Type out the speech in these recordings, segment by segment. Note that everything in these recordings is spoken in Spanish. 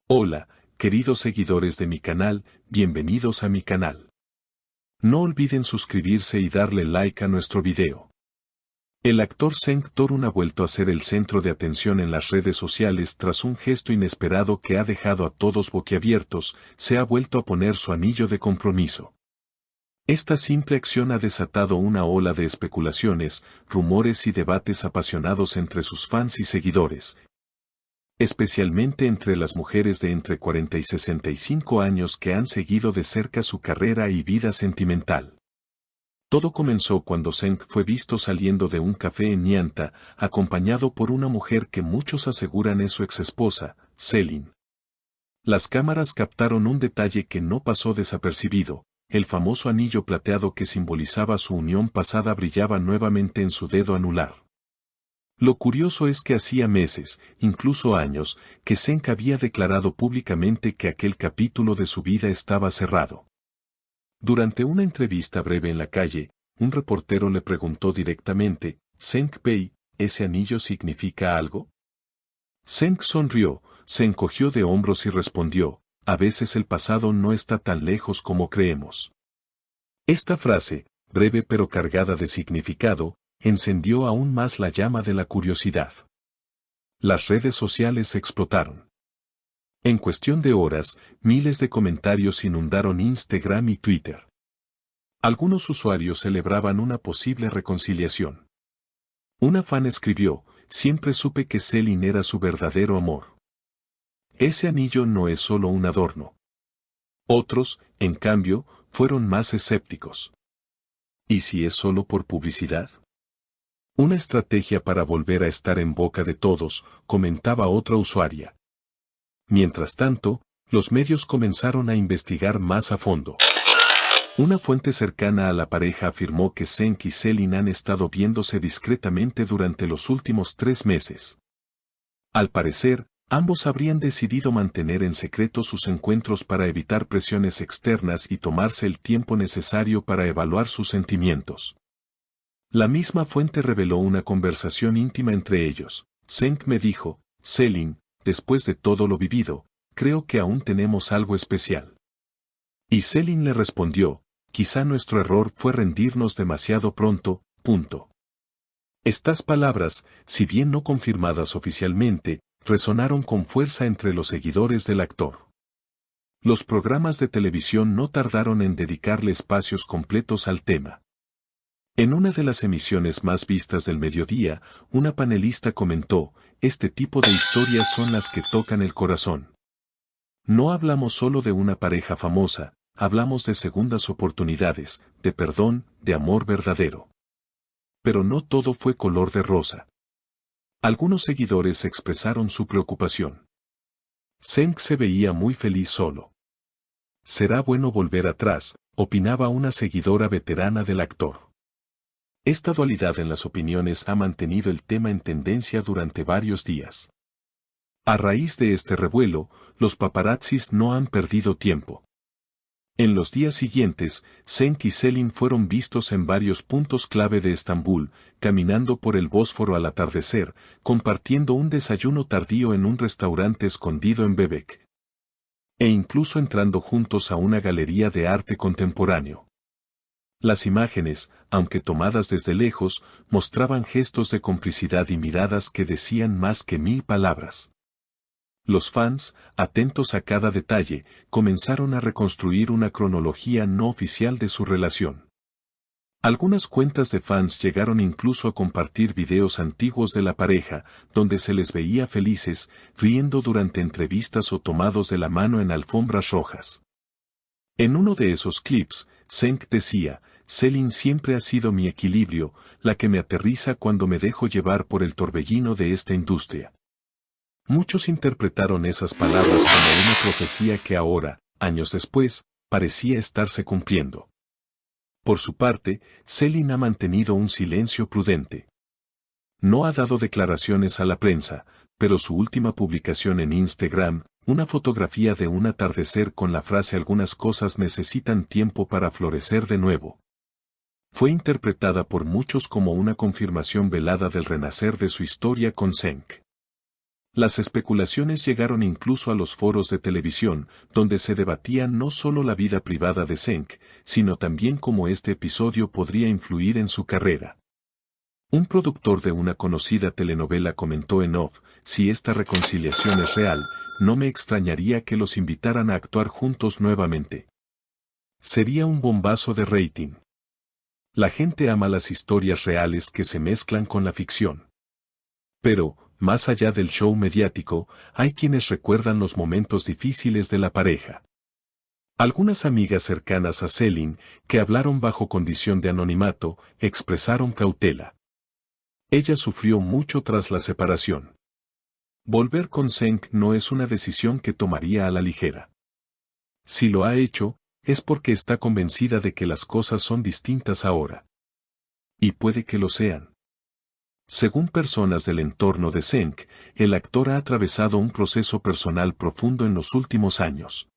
Hola, queridos seguidores de mi canal, bienvenidos a mi canal. No olviden suscribirse y darle like a nuestro video. El actor Cenk Torun ha vuelto a ser el centro de atención en las redes sociales tras un gesto inesperado que ha dejado a todos boquiabiertos. Se ha vuelto a poner su anillo de compromiso. Esta simple acción ha desatado una ola de especulaciones, rumores y debates apasionados entre sus fans y seguidores, especialmente entre las mujeres de entre 40 y 65 años que han seguido de cerca su carrera y vida sentimental. Todo comenzó cuando Cenk fue visto saliendo de un café en Nianta, acompañado por una mujer que muchos aseguran es su exesposa, Selin. Las cámaras captaron un detalle que no pasó desapercibido: el famoso anillo plateado que simbolizaba su unión pasada brillaba nuevamente en su dedo anular. Lo curioso es que hacía meses, incluso años, que Cenk había declarado públicamente que aquel capítulo de su vida estaba cerrado. Durante una entrevista breve en la calle, un reportero le preguntó directamente: «Cenk Bey, ¿ese anillo significa algo?». Cenk sonrió, se encogió de hombros y respondió: «A veces el pasado no está tan lejos como creemos». Esta frase, breve pero cargada de significado, encendió aún más la llama de la curiosidad. Las redes sociales explotaron. En cuestión de horas, miles de comentarios inundaron Instagram y Twitter. Algunos usuarios celebraban una posible reconciliación. Una fan escribió: «Siempre supe que Selin era su verdadero amor. Ese anillo no es solo un adorno». Otros, en cambio, fueron más escépticos. ¿Y si es solo por publicidad? Una estrategia para volver a estar en boca de todos, comentaba otra usuaria. Mientras tanto, los medios comenzaron a investigar más a fondo. Una fuente cercana a la pareja afirmó que Cenk y Selin han estado viéndose discretamente durante los últimos 3 meses. Al parecer, ambos habrían decidido mantener en secreto sus encuentros para evitar presiones externas y tomarse el tiempo necesario para evaluar sus sentimientos. La misma fuente reveló una conversación íntima entre ellos. «Cenk me dijo: Selin, después de todo lo vivido, creo que aún tenemos algo especial». Y Selin le respondió: «Quizá nuestro error fue rendirnos demasiado pronto». Estas palabras, si bien no confirmadas oficialmente, resonaron con fuerza entre los seguidores del actor. Los programas de televisión no tardaron en dedicarle espacios completos al tema. En una de las emisiones más vistas del mediodía, una panelista comentó: «Este tipo de historias son las que tocan el corazón. No hablamos solo de una pareja famosa, hablamos de segundas oportunidades, de perdón, de amor verdadero». Pero no todo fue color de rosa. Algunos seguidores expresaron su preocupación. Cenk se veía muy feliz solo. «Será bueno volver atrás», opinaba una seguidora veterana del actor. Esta dualidad en las opiniones ha mantenido el tema en tendencia durante varios días. A raíz de este revuelo, los paparazzis no han perdido tiempo. En los días siguientes, Cenk y Selin fueron vistos en varios puntos clave de Estambul, caminando por el Bósforo al atardecer, compartiendo un desayuno tardío en un restaurante escondido en Bebek. E incluso entrando juntos a una galería de arte contemporáneo. Las imágenes, aunque tomadas desde lejos, mostraban gestos de complicidad y miradas que decían más que 1000 palabras. Los fans, atentos a cada detalle, comenzaron a reconstruir una cronología no oficial de su relación. Algunas cuentas de fans llegaron incluso a compartir videos antiguos de la pareja, donde se les veía felices, riendo durante entrevistas o tomados de la mano en alfombras rojas. En uno de esos clips, Cenk decía: «Selin siempre ha sido mi equilibrio, la que me aterriza cuando me dejo llevar por el torbellino de esta industria». Muchos interpretaron esas palabras como una profecía que ahora, años después, parecía estarse cumpliendo. Por su parte, Selin ha mantenido un silencio prudente. No ha dado declaraciones a la prensa, pero su última publicación en Instagram, una fotografía de un atardecer con la frase «Algunas cosas necesitan tiempo para florecer de nuevo», fue interpretada por muchos como una confirmación velada del renacer de su historia con Cenk. Las especulaciones llegaron incluso a los foros de televisión, donde se debatía no solo la vida privada de Zeng, sino también cómo este episodio podría influir en su carrera. Un productor de una conocida telenovela comentó en off: si esta reconciliación es real, no me extrañaría que los invitaran a actuar juntos nuevamente. Sería un bombazo de rating. La gente ama las historias reales que se mezclan con la ficción. Pero, más allá del show mediático, hay quienes recuerdan los momentos difíciles de la pareja. Algunas amigas cercanas a Selin, que hablaron bajo condición de anonimato, expresaron cautela. Ella sufrió mucho tras la separación. Volver con Zeng no es una decisión que tomaría a la ligera. Si lo ha hecho, es porque está convencida de que las cosas son distintas ahora. Y puede que lo sean. Según personas del entorno de Zeng, el actor ha atravesado un proceso personal profundo en los últimos años.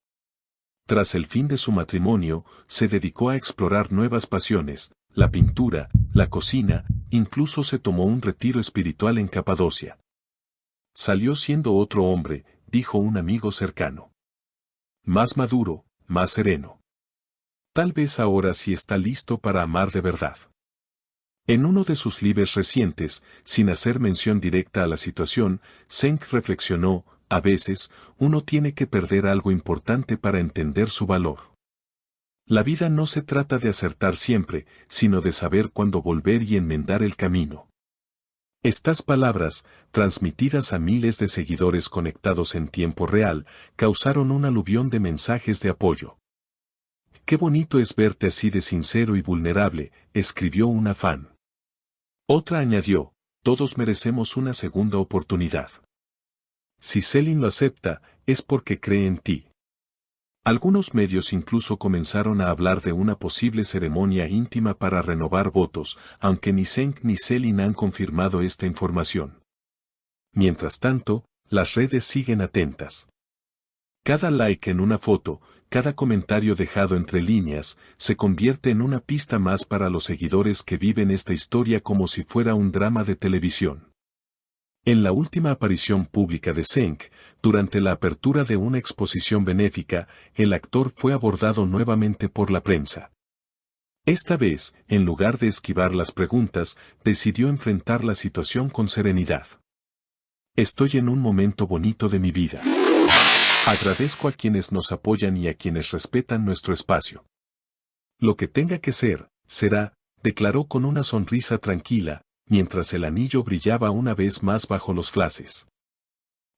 Tras el fin de su matrimonio, se dedicó a explorar nuevas pasiones, la pintura, la cocina, incluso se tomó un retiro espiritual en Capadocia. Salió siendo otro hombre, dijo un amigo cercano. Más maduro, más sereno. Tal vez ahora sí está listo para amar de verdad. En uno de sus lives recientes, sin hacer mención directa a la situación, Zeng reflexionó: a veces, uno tiene que perder algo importante para entender su valor. La vida no se trata de acertar siempre, sino de saber cuándo volver y enmendar el camino. Estas palabras, transmitidas a miles de seguidores conectados en tiempo real, causaron un aluvión de mensajes de apoyo. «Qué bonito es verte así de sincero y vulnerable», escribió una fan. Otra añadió: «Todos merecemos una segunda oportunidad. Si Selin lo acepta, es porque cree en ti». Algunos medios incluso comenzaron a hablar de una posible ceremonia íntima para renovar votos, aunque ni Zeng ni Selin han confirmado esta información. Mientras tanto, las redes siguen atentas. Cada like en una foto, cada comentario dejado entre líneas, se convierte en una pista más para los seguidores que viven esta historia como si fuera un drama de televisión. En la última aparición pública de Zeng, durante la apertura de una exposición benéfica, el actor fue abordado nuevamente por la prensa. Esta vez, en lugar de esquivar las preguntas, decidió enfrentar la situación con serenidad. «Estoy en un momento bonito de mi vida. Agradezco a quienes nos apoyan y a quienes respetan nuestro espacio. Lo que tenga que ser, será», declaró con una sonrisa tranquila, mientras el anillo brillaba una vez más bajo los flashes.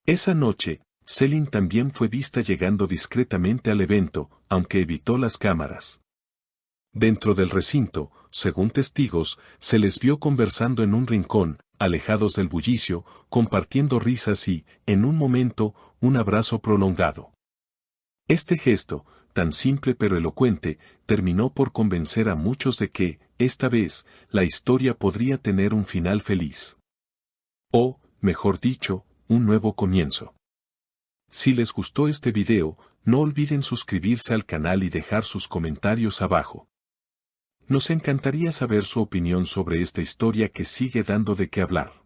Esa noche, Selin también fue vista llegando discretamente al evento, aunque evitó las cámaras. Dentro del recinto, según testigos, se les vio conversando en un rincón, alejados del bullicio, compartiendo risas y, en un momento, un abrazo prolongado. Este gesto, tan simple pero elocuente, terminó por convencer a muchos de que, esta vez, la historia podría tener un final feliz. O, mejor dicho, un nuevo comienzo. Si les gustó este video, no olviden suscribirse al canal y dejar sus comentarios abajo. Nos encantaría saber su opinión sobre esta historia que sigue dando de qué hablar.